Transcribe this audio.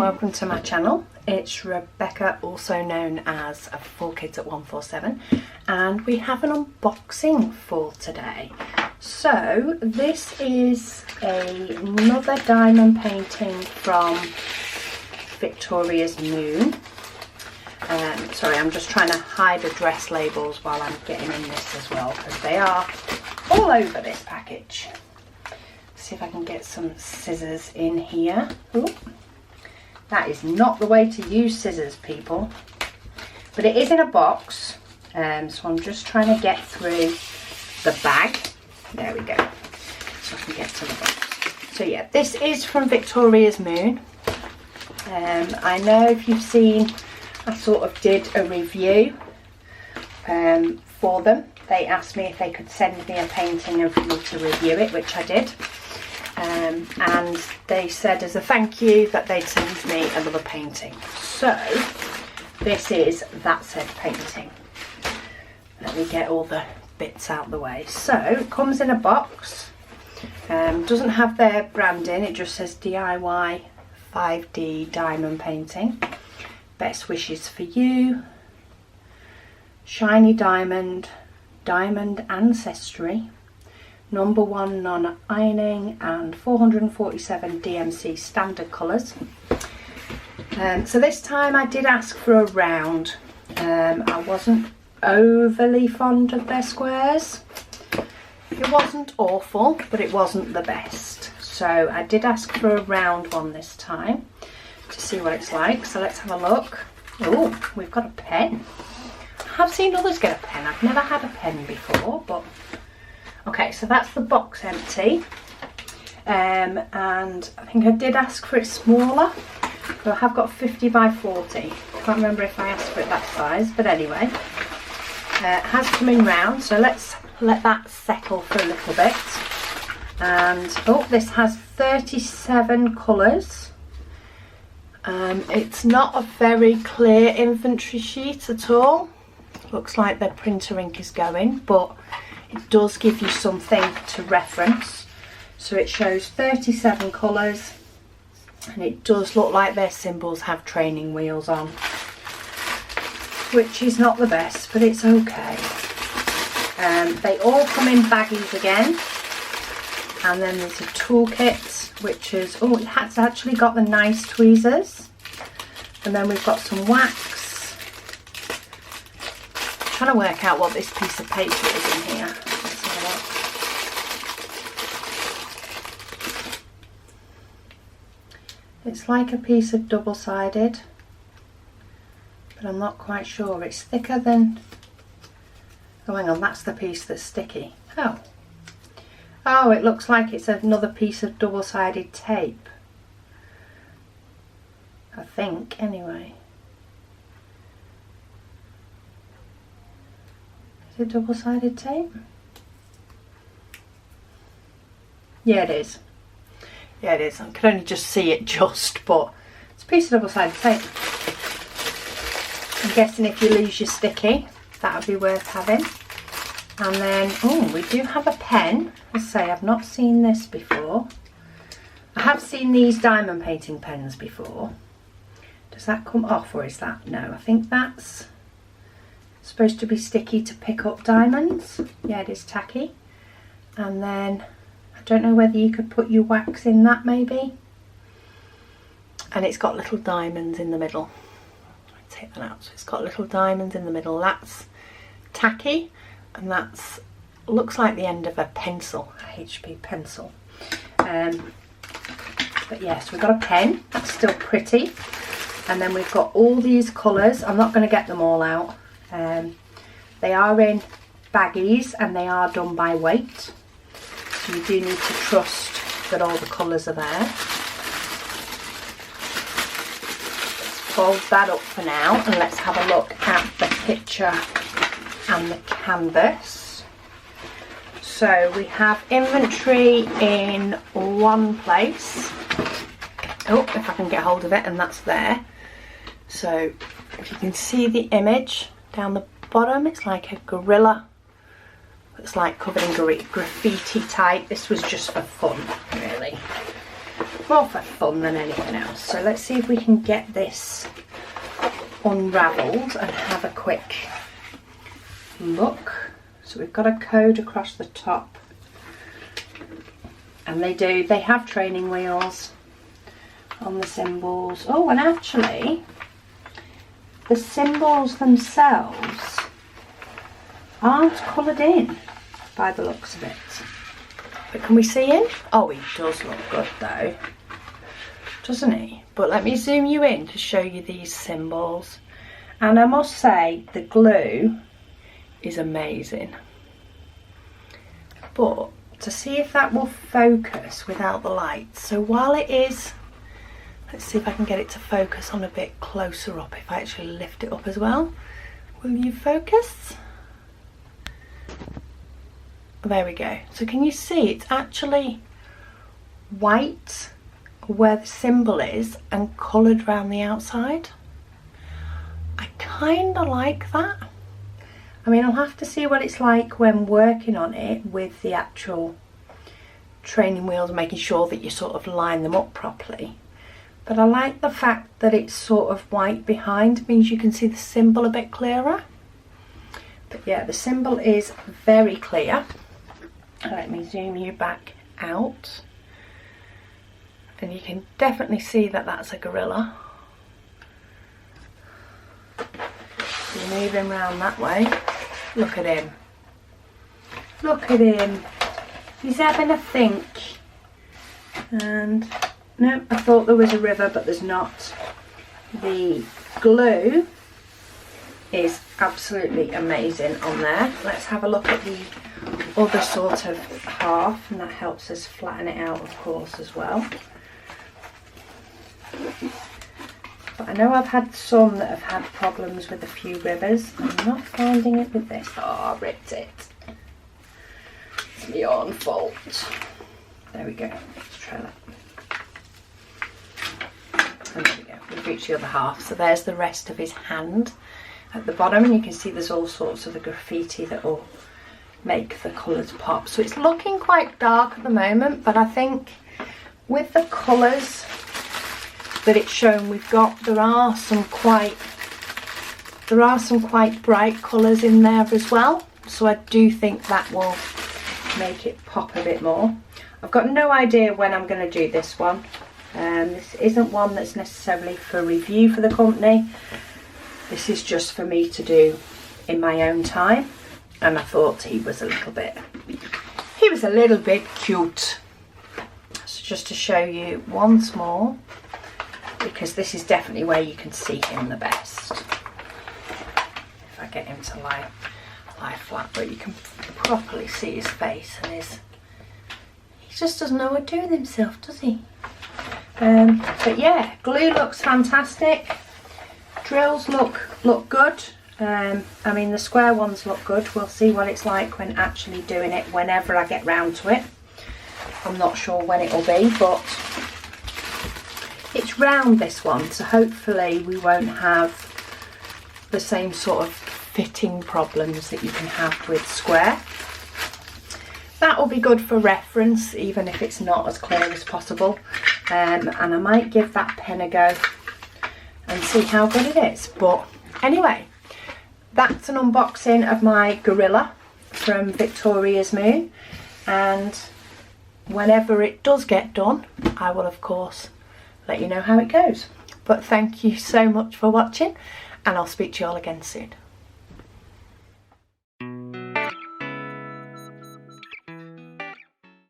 welcome to my channel. It's Rebecca, also known as 4Kids at 147, and we have an unboxing for today. So this is another diamond painting from Victoria's Moon. Sorry, I'm just trying to hide address labels while I'm getting in this as well, because they are all over this package. See if I can get some scissors in here. Ooh. That is not the way to use scissors, people. But it is in a box, so I'm just trying to get through the bag. There we go. So I can get to the box. So yeah, this is from Victoria's Moon. I know if you've seen, I sort of did a review for them. They asked me if they could send me a painting and for me to review it, which I did. And they said as a thank you that they'd send me another painting. So this is that said painting. Let me get all the bits out the way. So it comes in a box. Doesn't have their branding, it just says DIY 5D diamond painting. Best wishes for you. Shiny diamond, diamond ancestry. #1 non-ironing and 447 DMC standard colours. So this time I did ask for a round. I wasn't overly fond of their squares. It wasn't awful, but it wasn't the best. So I did ask for a round one this time to see what it's like. So let's have a look. Oh, we've got a pen. I have seen others get a pen. I've never had a pen before, but okay, so that's the box empty, and I think I did ask for it smaller, but I have got 50 by 40. Can't remember if I asked for it that size, but anyway, it has come in round, so let's let that settle for a little bit. And oh, this has 37 colours. It's not a very clear inventory sheet at all. Looks like the printer ink is going, but it does give you something to reference. So it shows 37 colours, and it does look like their symbols have training wheels on, which is not the best, but it's okay. They all come in baggies again, and then there's a toolkit, which is, oh, it has actually got the nice tweezers, and then we've got some wax. Trying to work out what this piece of paper is in here. Let's have a look. It's like a piece of double-sided, but I'm not quite sure. It's thicker than, oh hang on, that's the piece that's sticky. Oh, it looks like it's another piece of double-sided tape, I think, anyway. Is it double-sided tape? Yeah, it is. Yeah, it is. I can only just see it but it's a piece of double-sided tape. I'm guessing if you lose your sticky, that would be worth having. And then, oh, we do have a pen. I say, I've not seen this before. I have seen these diamond painting pens before. Does that come off, or is that, no, I think that's supposed to be sticky to pick up diamonds. Yeah, it is tacky. And then I don't know whether you could put your wax in that, maybe. And it's got little diamonds in the middle. I'll take that out. So it's got little diamonds in the middle. That's tacky, and that's looks like the end of a pencil, a HP pencil. But yes, we've got a pen. That's still pretty. And then we've got all these colours. I'm not going to get them all out. They are in baggies and they are done by weight, so you do need to trust that all the colours are there. Let's fold that up for now, and let's have a look at the picture and the canvas. So we have inventory in one place. Oh, if I can get hold of it, and that's there. So if you can see the image down the bottom, it's like a gorilla. It's like covered in graffiti type. This was just for fun, really. more for fun than anything else. So let's see if we can get this unravelled and have a quick look. So we've got a code across the top, and they have training wheels on the symbols. Oh, and actually the symbols themselves aren't coloured in by the looks of it. But can we see him? Oh, he does look good though, doesn't he? But let me zoom you in to show you these symbols. And I must say, the glue is amazing. But to see if that will focus without the light. So while it is, let's see if I can get it to focus on a bit closer up. If I actually lift it up as well. Will you focus? There we go. So can you see it's actually white where the symbol is and coloured around the outside? I kind of like that. I mean, I'll have to see what it's like when working on it with the actual training wheels, making sure that you sort of line them up properly. But I like the fact that it's sort of white behind, means you can see the symbol a bit clearer. But yeah, the symbol is very clear. Let me zoom you back out, and you can definitely see that that's a gorilla. You move him round that way. Look at him. Look at him. He's having a think. And no, I thought there was a river, but there's not. The glue is absolutely amazing on there. Let's have a look at the other sort of half, and that helps us flatten it out, of course, as well. But I know I've had some that have had problems with a few rivers. I'm not finding it with this. Oh, I ripped it. It's my own fault. There we go. Let's try that. And there we go. We've reached the other half. So there's the rest of his hand at the bottom, and you can see there's all sorts of the graffiti that will make the colours pop. So it's looking quite dark at the moment, but I think with the colours that it's shown we've got, there are some quite bright colours in there as well. So I do think that will make it pop a bit more. I've got no idea when I'm going to do this one. This isn't one that's necessarily for review for the company. This is just for me to do in my own time, and I thought he was a little bit cute. So just to show you once more, because this is definitely where you can see him the best. If I get him to lie flat, but you can properly see his face, and he just doesn't know what to do with himself, does he? But yeah, glue looks fantastic. Drills look good. I mean, the square ones look good. We'll see what it's like when actually doing it whenever I get round to it. I'm not sure when it'll be, but it's round, this one, so hopefully we won't have the same sort of fitting problems that you can have with square. That will be good for reference, even if it's not as clear as possible. And I might give that pen a go and see how good it is. But anyway, that's an unboxing of my gorilla from Victoria's Moon, and whenever it does get done, I will of course let you know how it goes. But thank you so much for watching, and I'll speak to you all again soon.